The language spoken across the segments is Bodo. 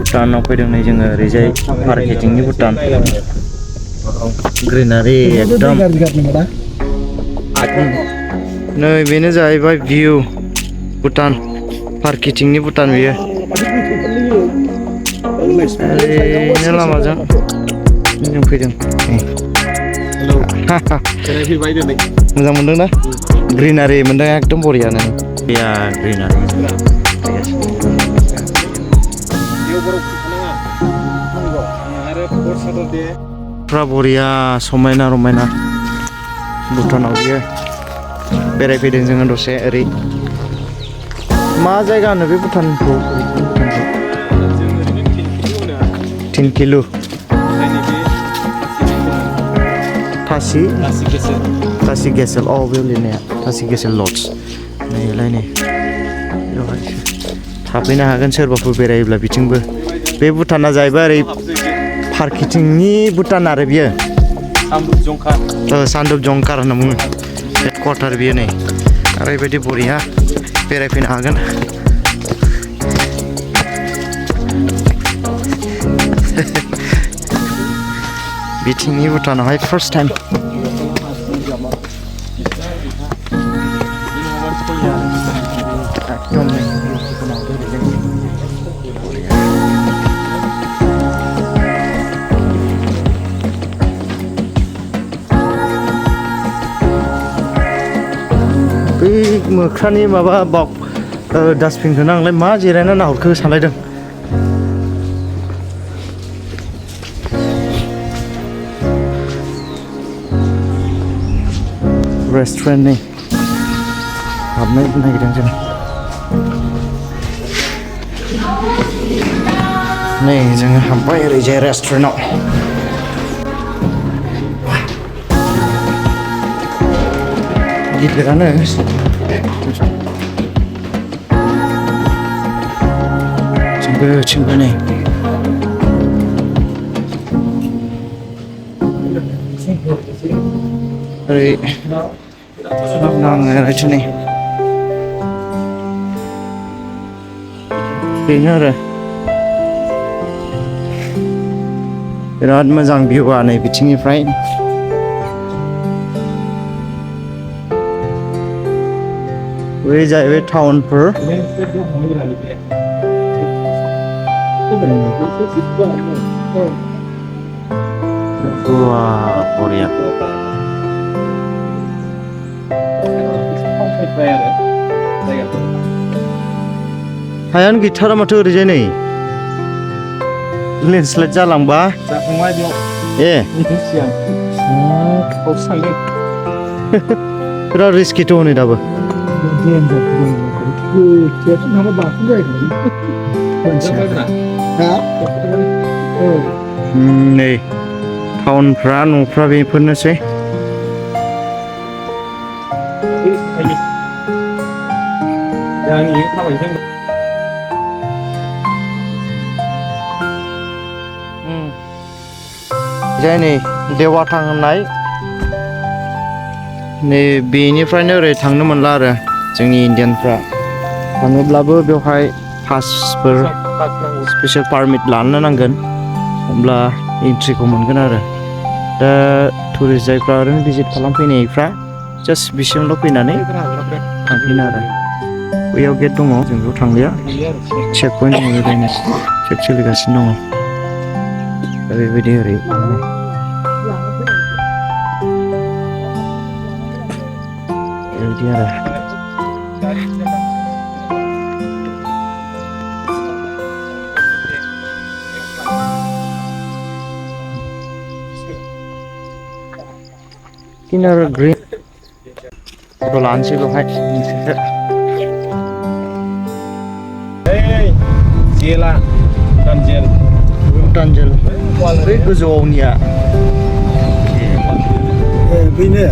भुटानाव फैदों नै जोङो ओरैजाय मार्केटिंनि भुटान ग्रिनारि एकदम नै बेनो जाहैबाय भिउ भुटान मार्केटिंनि भुटान बियो ओरैनो लामाजों जों फैदों मोजां मोनदों ना ग्रिनारि मोनदों एकदम बरियानो या ग्रिनारि फुरा बरिया समायना रमायना भुटानाव बियो बेरायफैदों जोङो दसे ओरै मा जायगा होनो बे भुटानखौ 10 किल' थासि गेसेल औ बेयाव लिरनाया थासि गेसेल लड्स नैलाय नै बेवहाय थाफैनो हागोन सोरबाफोर बेरायोब्ला बिथिंबो बे भुटाना जाहैबाय ओरै मार्केटिंनि भुटान आरो बियो सामद्रुप जंखार होनना बुङो हेडक्वार्टार बियो नै ओरैबायदि बरिया बेरायफैनो हागोन बिथिंनि भुटानावहाय फार्स्ट टाइम बै मोख्रानि माबा डास्टबिनखौनो आंलाय मा जिरायना नाहरखो सानलायदों रेस्टुरेन्टनि हाबनो नागिरदों जों नै जोङो हाबबाय ओरैजाय रेस्टुरेन्टआव गिदिरानो जोंबो नै ओरै नाङो ओरैथो नै बेनो आरो बिराद मोजां भिउआ नै बिथिंनिफ्राय बै जाहैबाय टाउनफोर बरिया हायानो गैथारा माथो ओरैजाय नै लेन्डस्लाइड जालांबा ए बिराद रिस्किथ' हनै दाबो नै टाउनफ्रा न'फ्रा बेफोरनोसै जाय नै देवाथां होननाय नै बेनिफ्रायनो ओरै थांनो मोनला आरो जोंनि इन्डियानफ्रा थाङोब्लाबो बेवहाय पासफोर स्पेसियेल पारमिट लानो नांगोन अब्ला एन्ट्रिखौ मोनगोन आरो दा टुरिस्ट जायफ्रा ओरैनो भिजिट खालामफैनायफ्रा जास्ट बिसिमल' फैनानै थांफिनो आरो बैयाव गेट दङ जों बेयाव थांलिया चेक पइन्ट दङ ओरैनो चेक सोलिगासिनो दङ ओरैबायदि ओरै बेबायदि आरो किनार ग्रीन फट' लानोसै बेवहाय मोनसेसो भुटान जेल बै गोजौआवनिया बेनो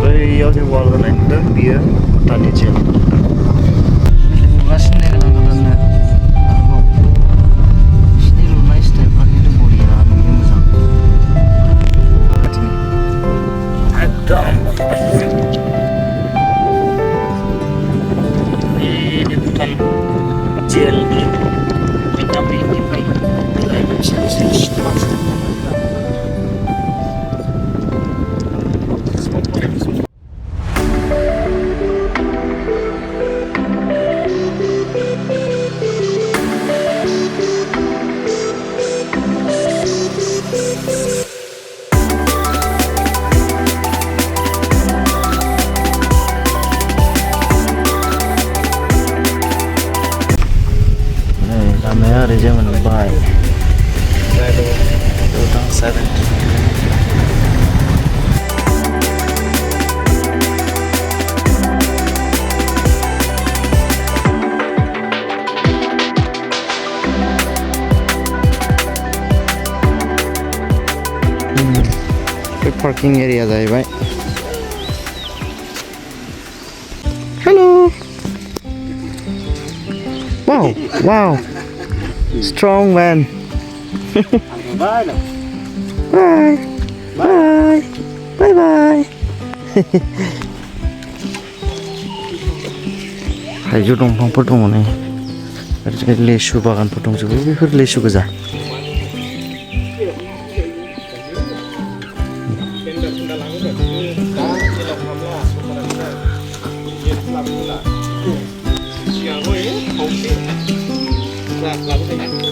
बैयाव जे वाल होनाय नुदों बियो भुटाननि जेल नुगासिनो गोदाननो बिसिनि लुनाय स्टाइलफ्रा खिन्थु बरिया नुयो मोजां एकदम भुटान जेल Lalamaya oरैजाय मोनबाय Bhutan 7 बे पार्किं एरिया जाहैबाय हेलो वाव वाव strong man bye bye bye bye bye थाइजौ दंफांफोर दङ नै ओरैजाय लेसु बागानफोर दंजोबो बेफोर लेसु गोजा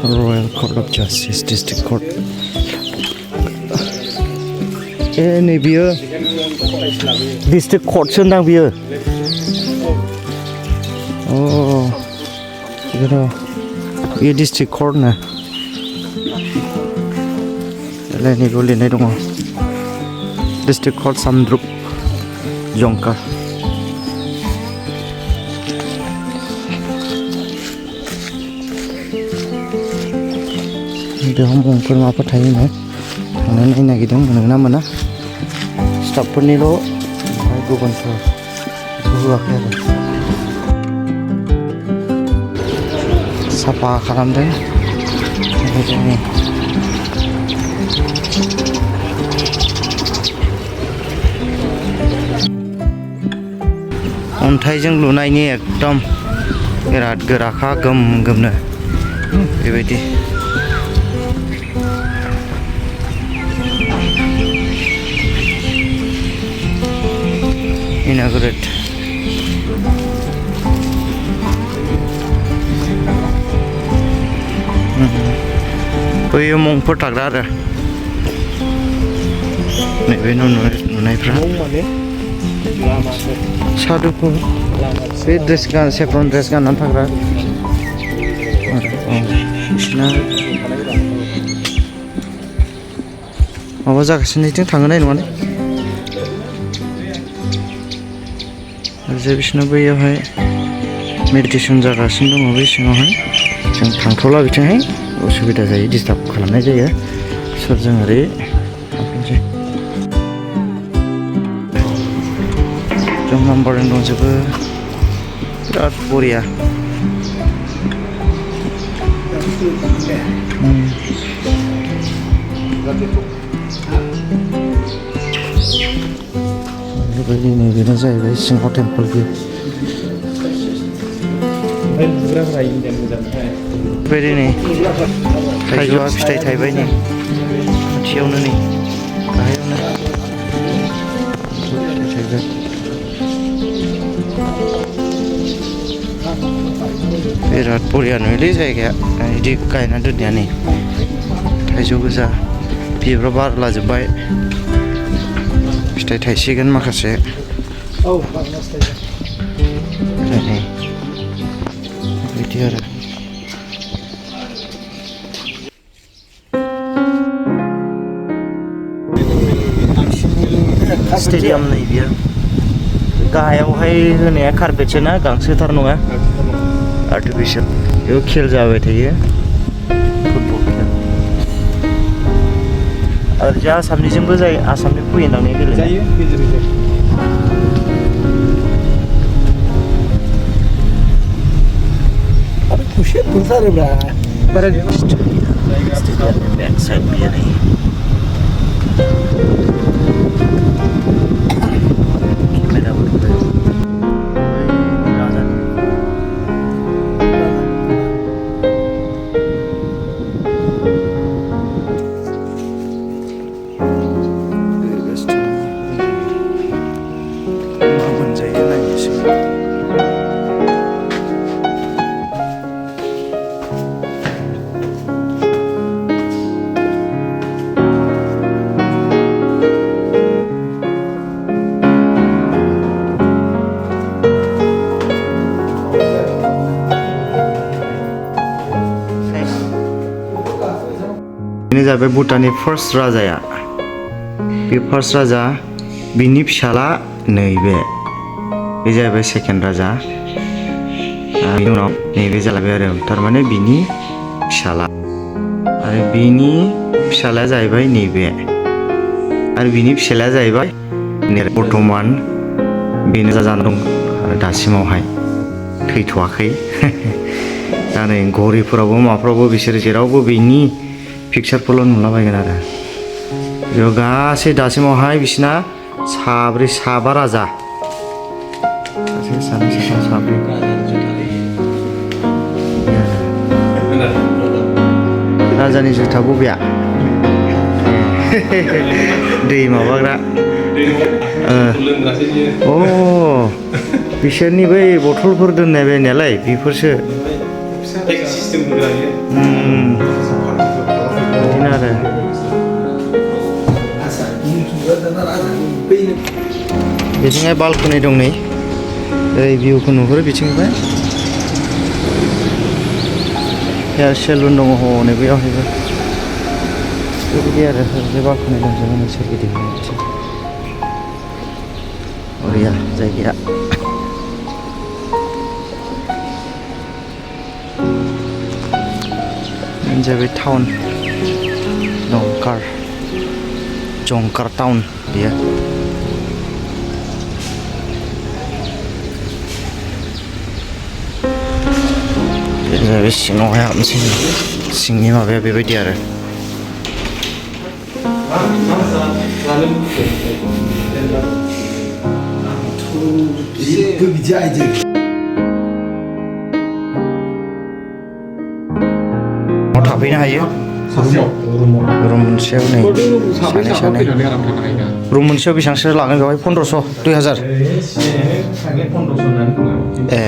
Royal Court of Justice District Court नै बियो District Court सो होनदां बियो बियो District Court नो नैबेयाव लिरनाय दङ District Court Samdrup Jongkhar बेयाव मुंफोर माबाफोर थायोनो थांनानै नायनो नागिरदों मोनगोन ना मोना स्टाफफोरनिल' ओमफ्राय गुबुनफोर होआखै आरो साफा खालामदों जोंनि अन्थाइजों लुनायनि एकदम बिराद गोराखा गोम गोमनो बेबायदि inaugurate बैयो मुंफोर थाग्रा आरो नैबे नुनायफ्रा साधुफोर बे ड्रेस सेफ्रन ड्रेस गाननानै थाग्रा बिसोरना माबा जागासिनो बिथिं थांहोनाय नङाने ओरैजाय बिसोरना बैयावहाय मेडिटेसन जागासिनो दङ बै सिङावहाय जों थांथ'ला बिथिंहाय उसुबिदा जायो डिस्टार्ब खालामनाय जायो सोर जों ओरै थांफिनसै जों नाम्बारिं दंजोबो बिराद बरिया बेबायदि नैबेनो जाहैबाय सिङाव टेम्पोल भिउ बेबायदि नै थाइजौआ फिथाइ थाइबाय नै खाथियावनो नै गाहायावनो फिथाइ थाइबाय बिराद बरिया नुयोलै जायगाया बिदि गायना दोननाया नै थाइजौ गोजा बिबार बारलाजोब्बाय फिथाइ थाइसिगोन माखासे बिदि आरो स्टेडियाम नै बियो गाहायावहाय होनाया कारपेटसो ना गांसोथार नङा आर्टिफिशियेल बेयाव खेल जाबाय थायो फुटबल खेल ओरैजा आसामनिजोंबो जायो आसामनि फैयो नालाय गेलेनाय बैक साइड बियो नै बेनो जाबाय भुटाननि फार्स्ट राजाया बे फार्स्ट राजा बिनि फिसाला नैबे बे जाहैबाय सेकेन्ड राजा बिनि उनाव नैबे जालायबाय आरो थारमाने बिनि फिसाला आरो बिनि फिसालाया जाहैबाय नैबे आरो बिनि फिसालाया जाहैबाय बर्थमान बेनो जाजाना दं आरो दासिमावहाय थैथ'वाखै दा नै घरिफोरावबो माफ्रावबो बिसोर जेरावबो बेनि पिक्सारफोरल' नुलाबायगोन आरो बेयाव गासै दासिमावहाय बिसिना साबा राजा सानै साथाम साब्रै राजानि जुथा बबेया दै माबाग्रा अ बिसोरनि बै बथलफोर दोननाय बायनायालाय बेफोरसो बिदिनो आरो बिथिंहाय बालकनि दं नै ओरै भिउखौ नुहुरो बिथिंनिफ्राय हेयार सेलुन दङ हनै बेयावहायबो बेबायदि आरो बे बालकनि दंजोबो नै सोरगिदिं बरिया जायगाया जाहैबाय टाउन जंखार टाउन बेयो जाहैबाय सिङावहाय हाबनोसै सिंनि माबाया बेबायदि आरो थाफैनो हायो रुम मोनसेयाव नै सानै रुम मोनसेयाव बेसेबांसो लागोन बेवहाय 1500 2000 ए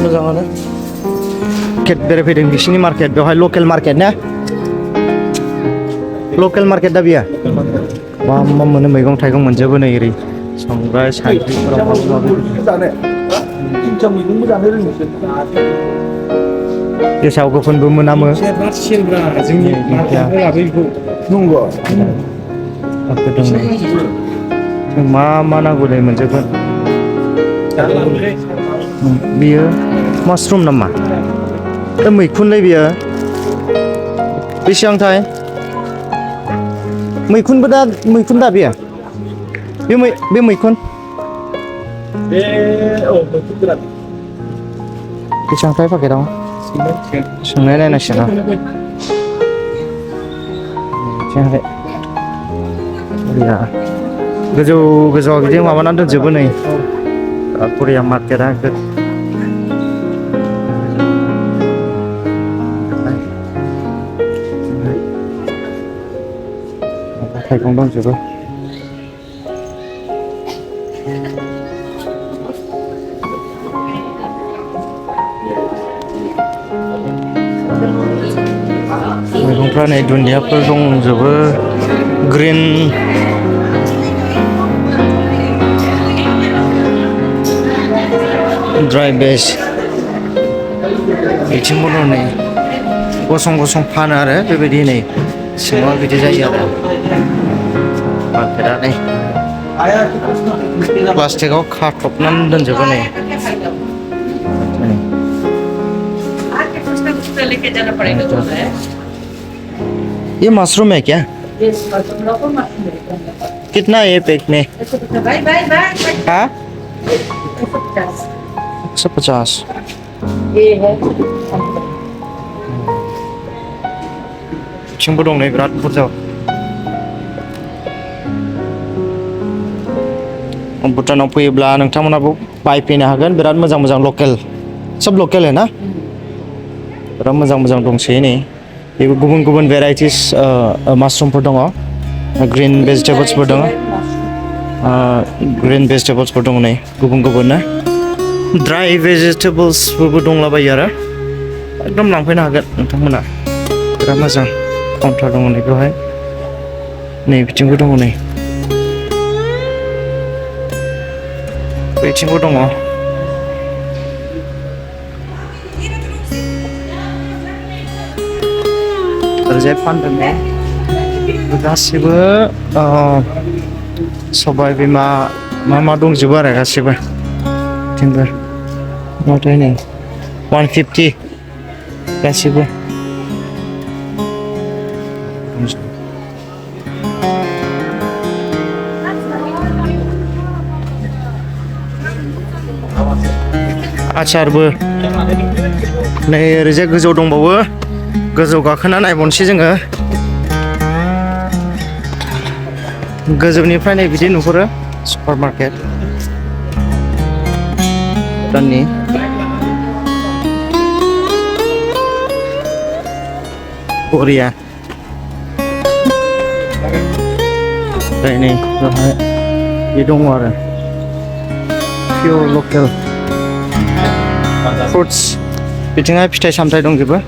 मोजाङानो मार्केट बेरायफैदों बिसिनि मार्केट बेवहाय लकेल मार्केट ना लकेल मार्केट दा बियो मा मा मोनो मैगं थाइगं मोनजोबो नै ओरै संग्राय सान्द्रिफोराव गेसाव गोफोनबो मोनामो मा मा नांगौ नै मोनजोबगोन बियो मासरुम नामा मैखुनलै बियो बेसेबांथाय मैखुन दा बियो बे मैखुन बेसेबांथाय पाकेटाव सोंनाय नायनांसिगोन गोजौआव बिदि माबानानै दोनजोबो नै बरिया मार्केटआ थाइगं दंजोबो मैगंफ्रा नै दुन्दियाफोर दंजोबो ग्रिन ड्राई बेस बिथिंबो दं नै गसं फानो आरो बेबायदि नै सिङाव बिदि जायो आरो मार्केटआ नै प्लास्टिकआव खाथबनानै दोनजोबो नै ये मशरूम है क्या? कितना है पैक में? हाँ 150 बिथिंबो दं नै बिराद बुरजा भुटानाव फैयोब्ला नोंथांमोनाबो बायफैनो हागोन बिराद मोजां लकेल सब लकेल है ना बिराद मोजां दंसै नै बेबो गुबुन भेराइटिस मासरुमफोर दङ ग्रिन भेजिटेबल्सफोर दङ नै गुबुन ना ड्राई भेजिटेबल्सफोरबो दंलाबायो आरो एकदम लांफैनो हागोन नोंथांमोना बिराद मोजां काउन्टार दङ नै बेवहाय नै बिथिंबो दङ नै बिथिंबो दङ ओरैजाय फानदों गासिबो सबाय बिमा मा दंजोबो आरो गासिबो बिथिंबो नाथाय नै 150 गासिबो आचारबो नै ओरैजाय गोजौ दंबावो गोजौ गाखोना नायबावनोसै जोङो गोजौनिफ्राय नै बिदि नुहुरो सुपार मार्केट भुटाननि बरिया नै बेवहाय बे दङ आरो पियर लकेल फ्रुट्स बिथिंहाय फिथाइ सामथाइ दंजोबो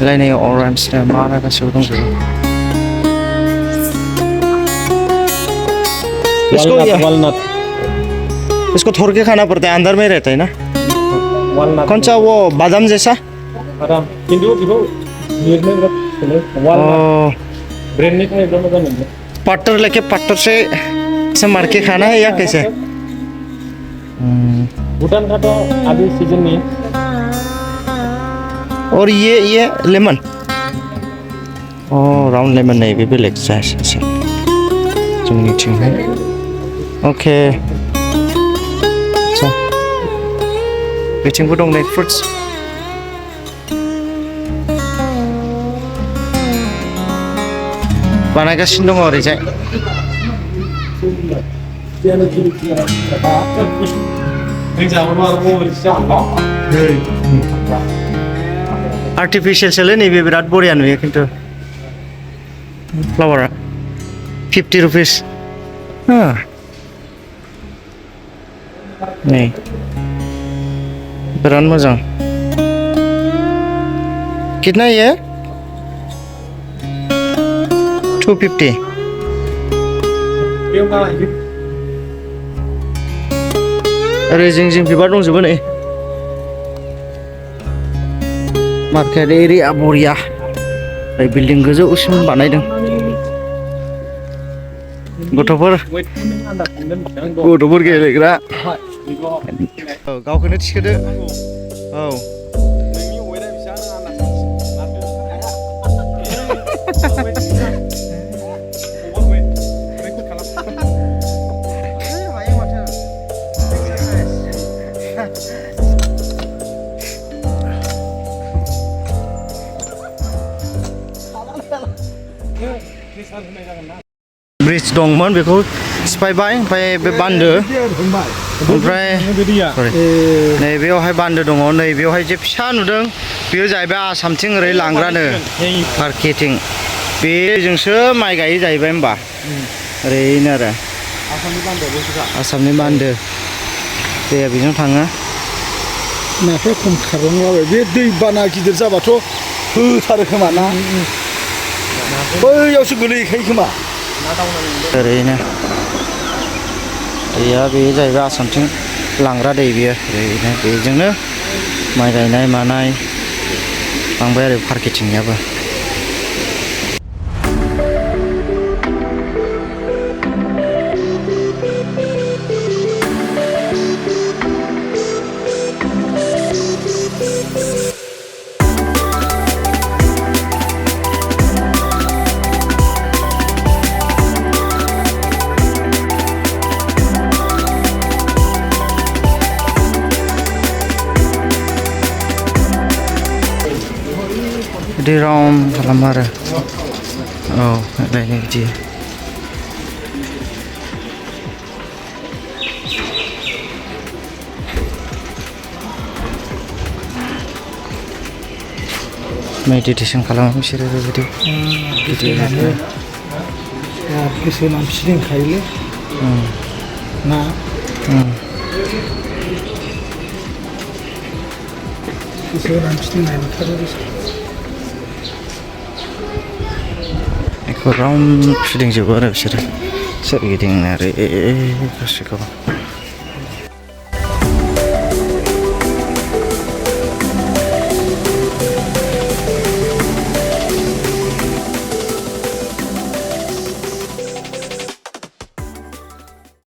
लायनै अरेन्ज मा गासिबो दंजोबो walnut इसको थोड़ के खाना पड़ता है अंदर में रहता है ना walnut कौन सा वो बादाम जैसा बादाम किंतु बेखौ लिरनो बिराद walnut ब्रेन्ड नि थाखाय एकदम मोजां मोनो पट्टर लेके पट्टर से मार के खाना है या कैसे भूटान का तो अभी सीजन नहीं और ये लेमन राउंड लेमन नहीं भी बेलेग साइज से जोंनिथिं है ओके अच्छा बिथिंबो दं नै फ्रुट्स बानायगासिनो दङ ओरैजाय आर्टिफिशियलसोलै नैबे बिराद बरिया नुयो खिन्थु फ्लावारा 50 रुपिस नै बिराद मोजां कितना ये 250 ओरै जिं बिबार दंजोबो नै मार्केट एरिया बरिया ओरै बिल्डिं गोजौसिम बानायदों गथ'फोर गेलेग्रा गावखौनो थिखोदो औ ब्रिज दंमोन बेखौ सिफायबाय ओमफ्राय बे बान्दो ओमफ्राय नै बेयावहाय बान्दो दङ नै बेयावहाय जे फिसा नुदों बेयो जाहैबाय आसामथिं ओरै लांग्रानो फारखेथिं बेजोंसो माइ गायो जाहैबाय होमबा ओरैनो आरो आसामनि बान्दो दैया बेजों थाङो नाथ' खम खारलांलाबाय बे दै बाना गिदिर जाबाथ' होथारो खोमा ना बैयावसो गोलैहैखायो खोमा ओरैनो दैया बे जाहैबाय आसामथिं लांग्रा दै बेयो ओरैनो बेजोंनो माइ गायनाय मानाय थांबाय आरो फारखेथिंनियाबो बिदि राउन्ड खालामो आरो औ नायनो बिदि मेडिटेसन खालामो बिसोरो बेबायदि गोसो होनानै फिदिंखायोलै ना गोसो होनानै फिदिंनाय नुथारो राउन्ड फिदिंजोबो आरो बिसोरो सोरगिदिं आरो गासैखौबो